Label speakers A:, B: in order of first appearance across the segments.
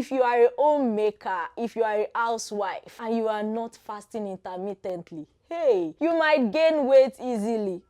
A: if you are a homemaker, if you are a housewife, and you are not fasting intermittently, hey, you might gain weight easily.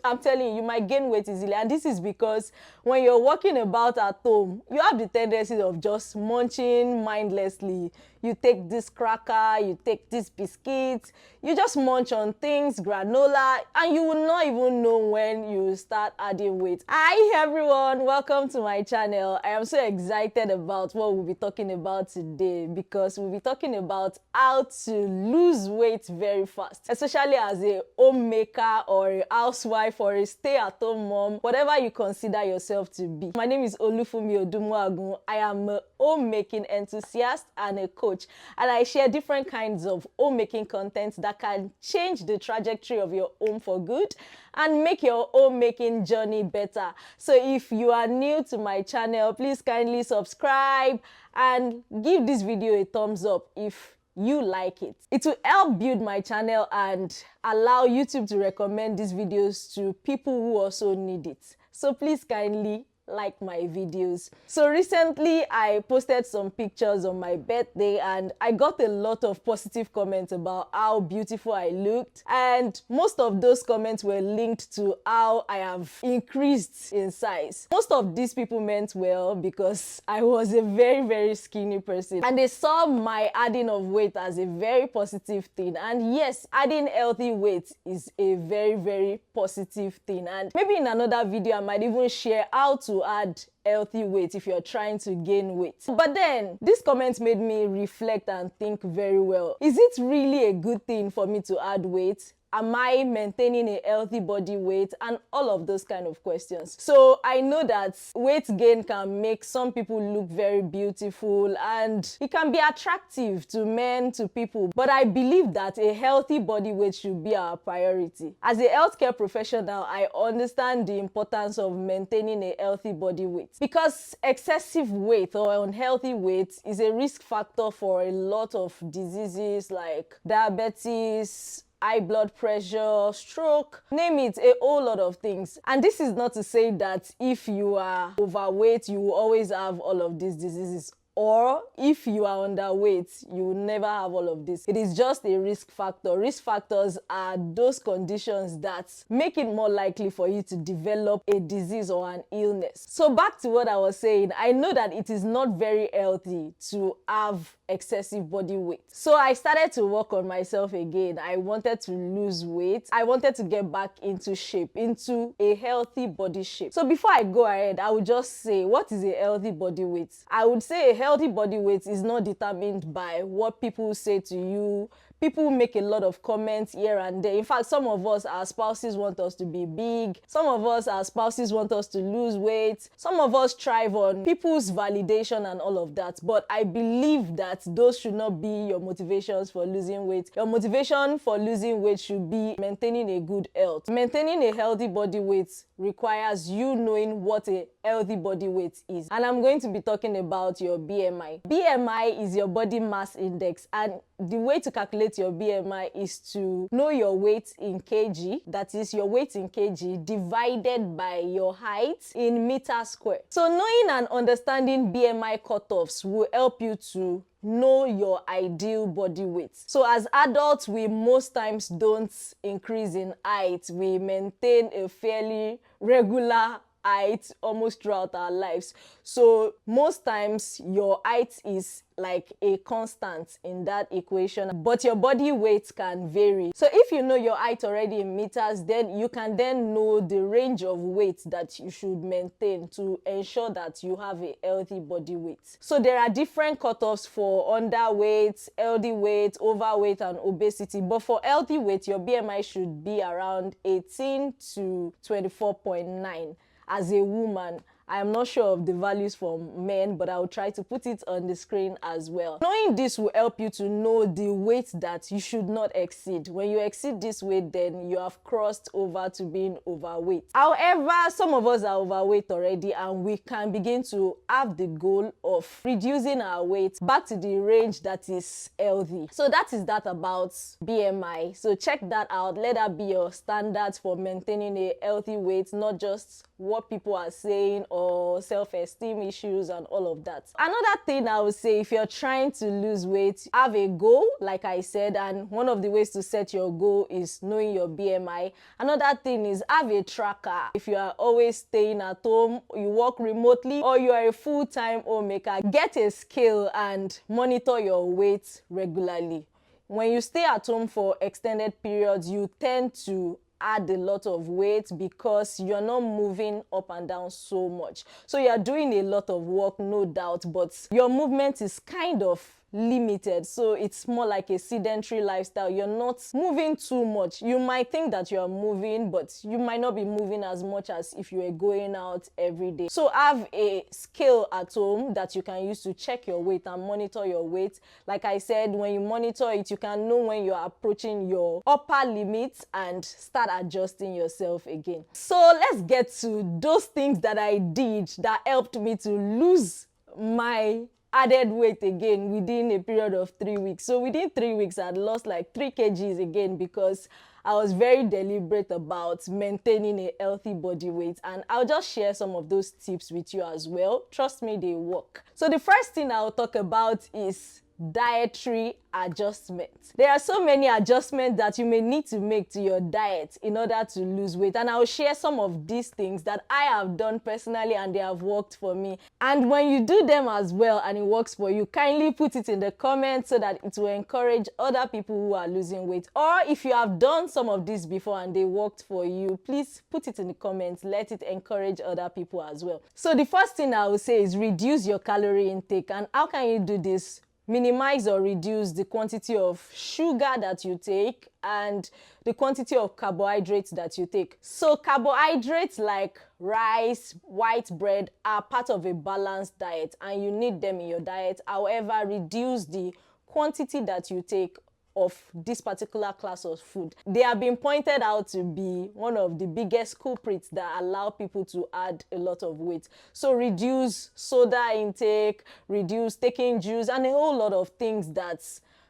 A: I'm telling you, you might gain weight easily. And this is because when you're walking about at home, you have the tendency of just munching mindlessly. You take this cracker, you take this biscuit, you just munch on things, granola, and you will not even know when you start adding weight. Hi everyone, welcome to my channel. I am so excited about what we'll be talking about today, because we'll be talking about how to lose weight very fast, especially as a homemaker or a housewife or a stay-at-home mom, whatever you consider yourself to be. My name is Olufumi Odumuagun. I am a homemaking enthusiast and a coach, and I share different kinds of homemaking content that can change the trajectory of your home for good and make your homemaking journey better. So if you are new to my channel, please kindly subscribe and give this video a thumbs up if you like it. It will help build my channel and allow YouTube to recommend these videos to people who also need it. So please kindly like my videos. So recently I posted some pictures on my birthday and I got a lot of positive comments about how beautiful I looked, and most of those comments were linked to how I have increased in size. Most of these people meant well, because I was a very skinny person and they saw my adding of weight as a very positive thing. And yes, adding healthy weight is a very positive thing, and maybe in another video I might even share how to add healthy weight if you're trying to gain weight. But then these comments made me reflect and think very well. Is it really a good thing for me to add weight? Am I maintaining a healthy body weight? And all of those kind of questions. So I know that weight gain can make some people look very beautiful and it can be attractive to men, to people. But I believe that a healthy body weight should be our priority. As a healthcare professional, I understand the importance of maintaining a healthy body weight, because excessive weight or unhealthy weight is a risk factor for a lot of diseases like diabetes, high blood pressure, stroke, name it, a whole lot of things. And this is not to say that if you are overweight, you will always have all of these diseases, or if you are underweight, you will never have all of this. It is just a risk factor. Risk factors are those conditions that make it more likely for you to develop a disease or an illness. So back to what I was saying, I know that it is not very healthy to have excessive body weight. So I started to work on myself again. I wanted to lose weight. I wanted to get back into shape, into a healthy body shape. So before I go ahead, I would just say, what is a healthy body weight? I would say a healthy body weight is not determined by what people say to you. People make a lot of comments here and there. In fact, some of us, our spouses want us to be big. Some of us, our spouses want us to lose weight. Some of us thrive on people's validation and all of that. But I believe that those should not be your motivations for losing weight. Your motivation for losing weight should be maintaining a good health. Maintaining a healthy body weight requires you knowing what a healthy body weight is. And I'm going to be talking about your BMI. BMI is your body mass index, and the way to calculate your BMI is to know your weight in kg, that is your weight in kg divided by your height in meters squared. So knowing and understanding BMI cutoffs will help you to know your ideal body weight. So as adults, we most times don't increase in height. We maintain a fairly regular height almost throughout our lives. So most times your height is like a constant in that equation, but your body weight can vary. So if you know your height already in meters, then you can then know the range of weight that you should maintain to ensure that you have a healthy body weight. So there are different cutoffs for underweight, healthy weight, overweight, and obesity. But for healthy weight, your BMI should be around 18 to 24.9 as a woman. I am not sure of the values for men, but I'll try to put it on the screen as well. Knowing this will help you to know the weight that you should not exceed. When you exceed this weight, then you have crossed over to being overweight. However, some of us are overweight already, and we can begin to have the goal of reducing our weight back to the range that is healthy. So that is that about BMI. So check that out. Let that be your standards for maintaining a healthy weight, not just what people are saying or self-esteem issues and all of that. Another thing I would say, if you're trying to lose weight, have a goal, like I said, and one of the ways to set your goal is knowing your BMI. Another thing is have a tracker. If you are always staying at home, you work remotely, or you are a full-time homemaker, get a scale and monitor your weight regularly. When you stay at home for extended periods, you tend to add a lot of weight because you're not moving up and down so much. So you're doing a lot of work, no doubt, but your movement is kind of limited, so it's more like a sedentary lifestyle. You're not moving too much. You might think that you're moving, but you might not be moving as much as if you were going out every day. So have a scale at home that you can use to check your weight and monitor your weight. Like I said, when you monitor it, you can know when you're approaching your upper limits and start adjusting yourself again. So let's get to those things that I did that helped me to lose my added weight again within a period of 3 weeks. So within 3 weeks, I lost like 3 kgs again because I was very deliberate about maintaining a healthy body weight, and I'll just share some of those tips with you as well. Trust me, they work. So the first thing I'll talk about is dietary adjustments. There are so many adjustments that you may need to make to your diet in order to lose weight, and I'll share some of these things that I have done personally and they have worked for me. And when you do them as well and it works for you, kindly put it in the comments so that it will encourage other people who are losing weight. Or if you have done some of this before and they worked for you, please put it in the comments. Let it encourage other people as well. So the first thing I will say is reduce your calorie intake. And how can you do this? Minimize or reduce the quantity of sugar that you take and the quantity of carbohydrates that you take. So carbohydrates like rice, white bread are part of a balanced diet and you need them in your diet. However, reduce the quantity that you take of this particular class of food. They have been pointed out to be one of the biggest culprits that allow people to add a lot of weight. So reduce soda intake, reduce taking juice, and a whole lot of things that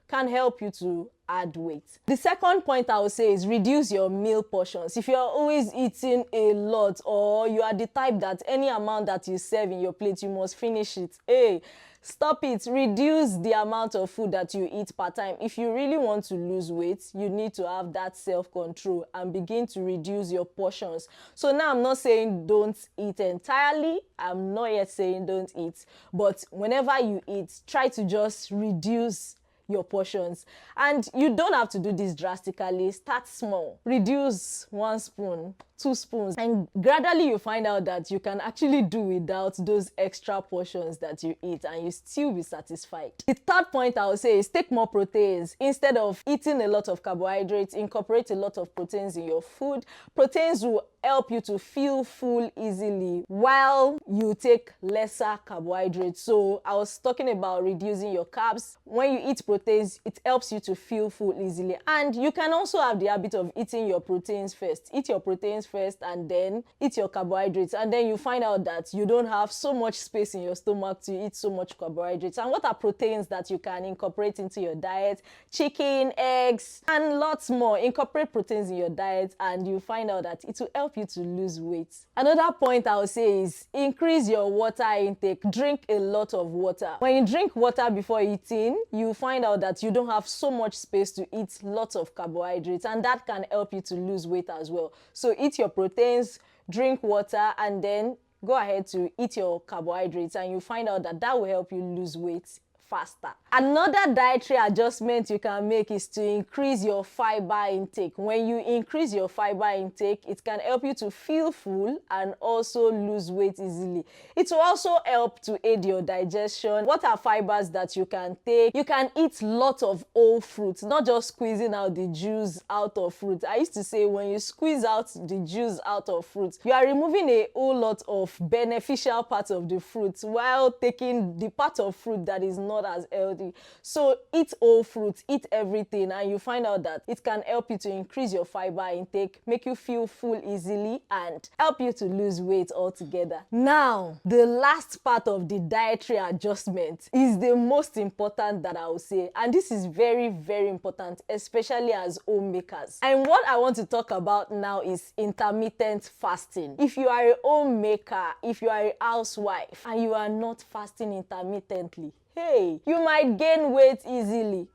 A: can help you to add weight. The second point I would say is reduce your meal portions. If you're always eating a lot, or you are the type that any amount that you serve in your plate, you must finish it, hey, stop it. Reduce the amount of food that you eat per time. If you really want to lose weight, you need to have that self-control and begin to reduce your portions. So now I'm not saying don't eat entirely. I'm not yet saying don't eat. But whenever you eat, try to just reduce your portions. And you don't have to do this drastically. Start small. Reduce 1 spoon, 2 spoons, and gradually you find out that you can actually do without those extra portions that you eat and you still be satisfied. The third point I would say is take more proteins. Instead of eating a lot of carbohydrates, incorporate a lot of proteins in your food. Proteins will help you to feel full easily while you take lesser carbohydrates. So I was talking about reducing your carbs. When you eat proteins, it helps you to feel full easily. And you can also have the habit of eating your proteins first. Eat your proteins first and then eat your carbohydrates, and then you find out that you don't have so much space in your stomach to eat so much carbohydrates. And what are proteins that you can incorporate into your diet? Chicken, eggs, and lots more. Incorporate proteins in your diet and you find out that it will help you to lose weight. Another point I would say is increase your water intake. Drink a lot of water. When you drink water before eating, you find out that you don't have so much space to eat lots of carbohydrates, and that can help you to lose weight as well. So eat your proteins, drink water, and then go ahead to eat your carbohydrates, and you find out that that will help you lose weight faster. Another dietary adjustment you can make is to increase your fiber intake. When you increase your fiber intake, it can help you to feel full and also lose weight easily. It will also help to aid your digestion. What are fibers that you can take? You can eat lots of whole fruits, not just squeezing out the juice out of fruit. I used to say when you squeeze out the juice out of fruit, you are removing a whole lot of beneficial parts of the fruit while taking the part of fruit that is not not as healthy. So eat whole fruits, eat everything, and you find out that it can help you to increase your fiber intake, make you feel full easily, and help you to lose weight altogether. Now, the last part of the dietary adjustment is the most important that I will say, and this is very, very important, especially as homemakers. And what I want to talk about now is intermittent fasting. If you are a homemaker, if you are a housewife, and you are not fasting intermittently, hey, you might gain weight easily.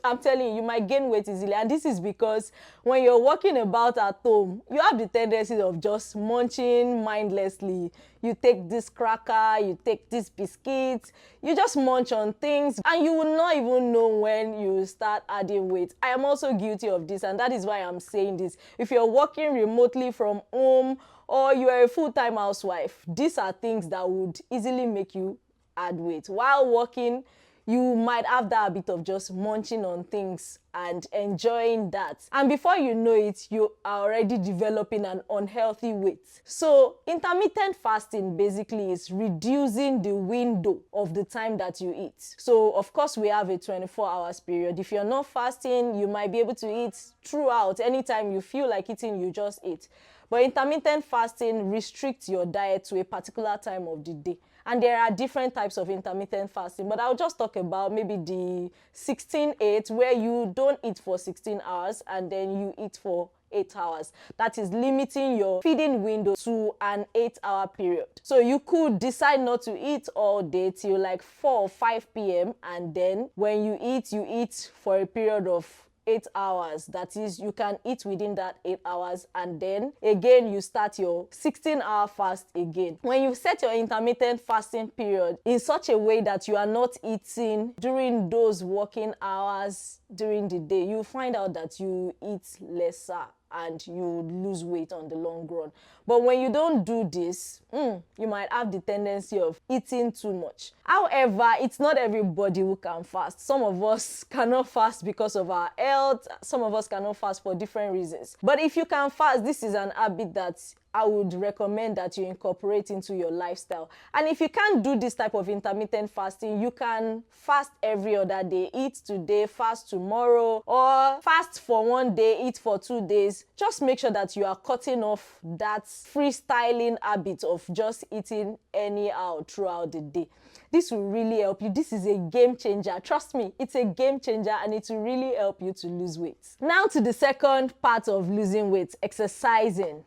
A: I'm telling you, you might gain weight easily, and this is because when you're walking about at home, you have the tendency of just munching mindlessly. You take this cracker, you take this biscuit, you just munch on things, and you will not even know when you start adding weight. I am also guilty of this, and that is why I'm saying this. If you're working remotely from home or you are a full-time housewife, these are things that would easily make you add weight. While working, you might have that habit of just munching on things and enjoying that. And before you know it, you are already developing an unhealthy weight. So intermittent fasting basically is reducing the window of the time that you eat. So of course we have a 24 hours period. If you're not fasting, you might be able to eat throughout. Anytime you feel like eating, you just eat. But intermittent fasting restricts your diet to a particular time of the day. And there are different types of intermittent fasting, but I'll just talk about maybe the 16-8, where you don't eat for 16 hours and then you eat for 8 hours. That is limiting your feeding window to an 8-hour period. So you could decide not to eat all day till like 4 or 5 p.m. and then when you eat for a period of 8 hours. That is, you can eat within that 8 hours, and then again you start your 16-hour fast again. When you set your intermittent fasting period in such a way that you are not eating during those working hours during the day, you find out that you eat lesser and you lose weight on the long run. But when you don't do this, you might have the tendency of eating too much. However, it's not everybody who can fast. Some of us cannot fast because of our health. Some of us cannot fast for different reasons. But if you can fast, this is an habit that I would recommend that you incorporate into your lifestyle. And if you can't do this type of intermittent fasting, you can fast every other day. Eat today, fast tomorrow, or fast for one day, eat for 2 days. Just make sure that you are cutting off that freestyling habit of just eating anyhow throughout the day. This will really help you. This is a game changer. Trust me, it's a game changer, and it will really help you to lose weight. Now to the second part of losing weight, exercising.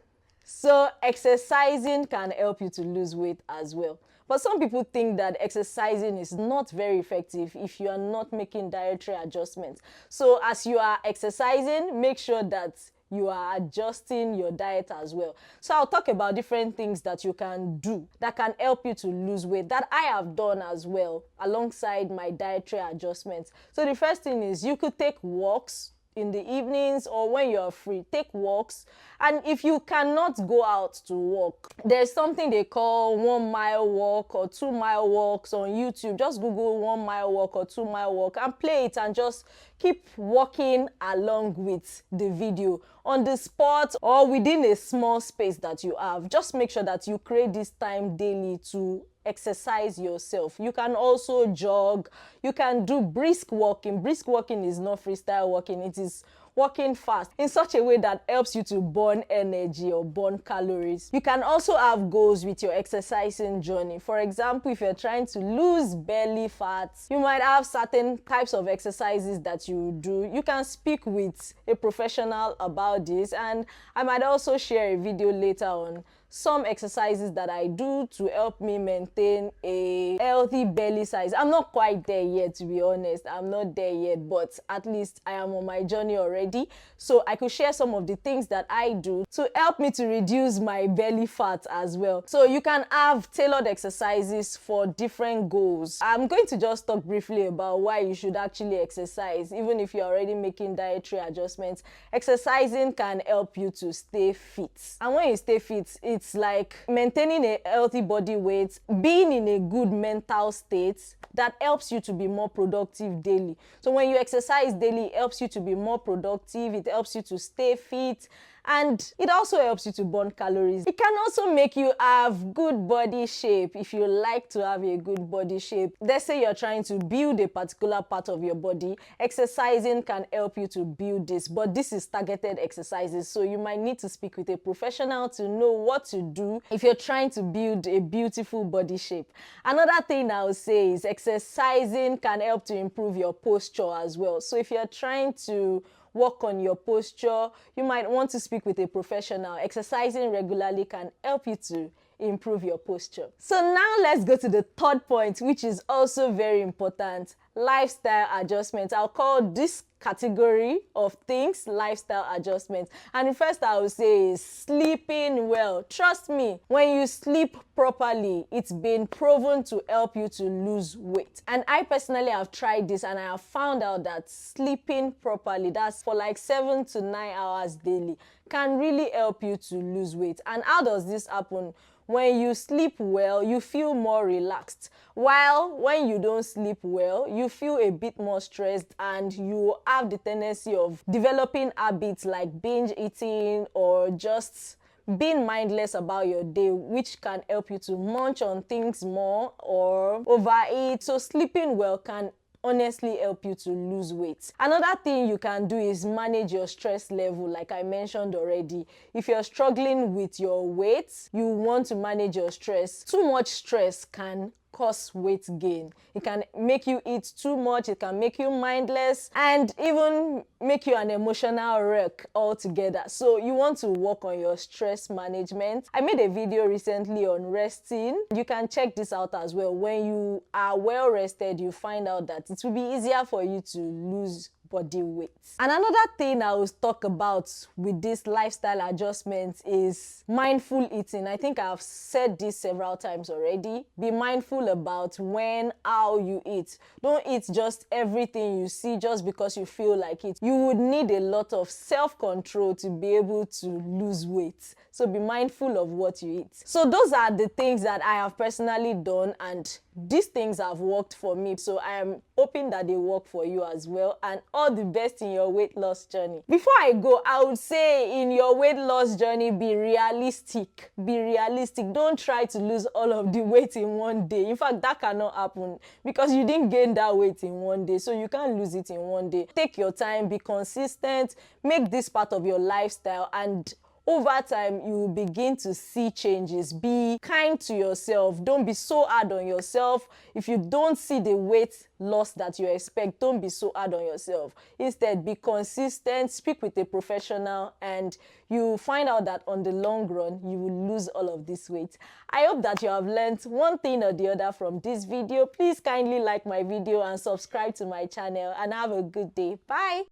A: So exercising can help you to lose weight as well. But some people think that exercising is not very effective if you are not making dietary adjustments. So as you are exercising, make sure that you are adjusting your diet as well. So I'll talk about different things that you can do that can help you to lose weight, that I have done as well alongside my dietary adjustments. So the first thing is you could take walks in the evenings or when you're free. Take walks. And if you cannot go out to walk, there's something they call 1 mile walk or 2 mile walks on YouTube. Just Google 1 mile walk or 2 mile walk and play it, and just keep walking along with the video on the spot or within a small space that you have. Just make sure that you create this time daily to exercise yourself. You can also jog. You can do brisk walking. Brisk walking is not freestyle walking. It is walking fast in such a way that helps you to burn energy or burn calories. You can also have goals with your exercising journey. For example, if you're trying to lose belly fat, you might have certain types of exercises that you do. You can speak with a professional about this, and I might also share a video later on some exercises that I do to help me maintain a healthy belly size. I'm not quite there yet, to be honest. I'm not there yet, but at least I am on my journey already. So I could share some of the things that I do to help me to reduce my belly fat as well. So you can have tailored exercises for different goals. I'm going to just talk briefly about why you should actually exercise. Even if you're already making dietary adjustments, exercising can help you to stay fit. And when you stay fit, it's like maintaining a healthy body weight, being in a good mental state that helps you to be more productive daily. So when you exercise daily, it helps you to be more productive, it helps you to stay fit, and it also helps you to burn calories. It can also make you have good body shape. If you like to have a good body shape, let's say you're trying to build a particular part of your body, exercising can help you to build this, but this is targeted exercises, so you might need to speak with a professional to know what to do if you're trying to build a beautiful body shape. Another thing I would say is exercising can help to improve your posture as well. So if you're trying to work on your posture, you might want to speak with a professional. Exercising regularly can help you to improve your posture. So now let's go to the third point, which is also very important: lifestyle adjustments. I'll call this category of things lifestyle adjustments. And the first I would say is sleeping well. Trust me, when you sleep properly, it's been proven to help you to lose weight. And I personally have tried this, and I have found out that sleeping properly, that's for like 7 to 9 hours daily, can really help you to lose weight. And how does this happen? When you sleep well, you feel more relaxed. While when you don't sleep well, you feel a bit more stressed, and you have the tendency of developing habits like binge eating or just being mindless about your day, which can help you to munch on things more or overeat. So sleeping well can honestly help you to lose weight. Another thing you can do is manage your stress level, like I mentioned already. If you're struggling with your weight, you want to manage your stress. Too much stress can cause weight gain. It can make you eat too much, it can make you mindless, and even make you an emotional wreck altogether. So you want to work on your stress management. I made a video recently on resting. You can check this out as well. When you are well rested, you find out that it will be easier for you to lose body weight. And another thing I will talk about with this lifestyle adjustment is mindful eating. I think I've said this several times already. Be mindful about when, how you eat. Don't eat just everything you see just because you feel like it. You would need a lot of self-control to be able to lose weight. So be mindful of what you eat. So those are the things that I have personally done, and these things have worked for me. So I am hoping that they work for you as well, and all the best in your weight loss journey. Before I go, I would say in your weight loss journey, be realistic. Be realistic. Don't try to lose all of the weight in one day. In fact, that cannot happen because you didn't gain that weight in one day, so you can't lose it in one day. Take your time, be consistent, make this part of your lifestyle, and over time, you will begin to see changes. Be kind to yourself. Don't be so hard on yourself. If you don't see the weight loss that you expect, don't be so hard on yourself. Instead, be consistent, speak with a professional, and you find out that on the long run, you will lose all of this weight. I hope that you have learned one thing or the other from this video. Please kindly like my video and subscribe to my channel, and have a good day. Bye.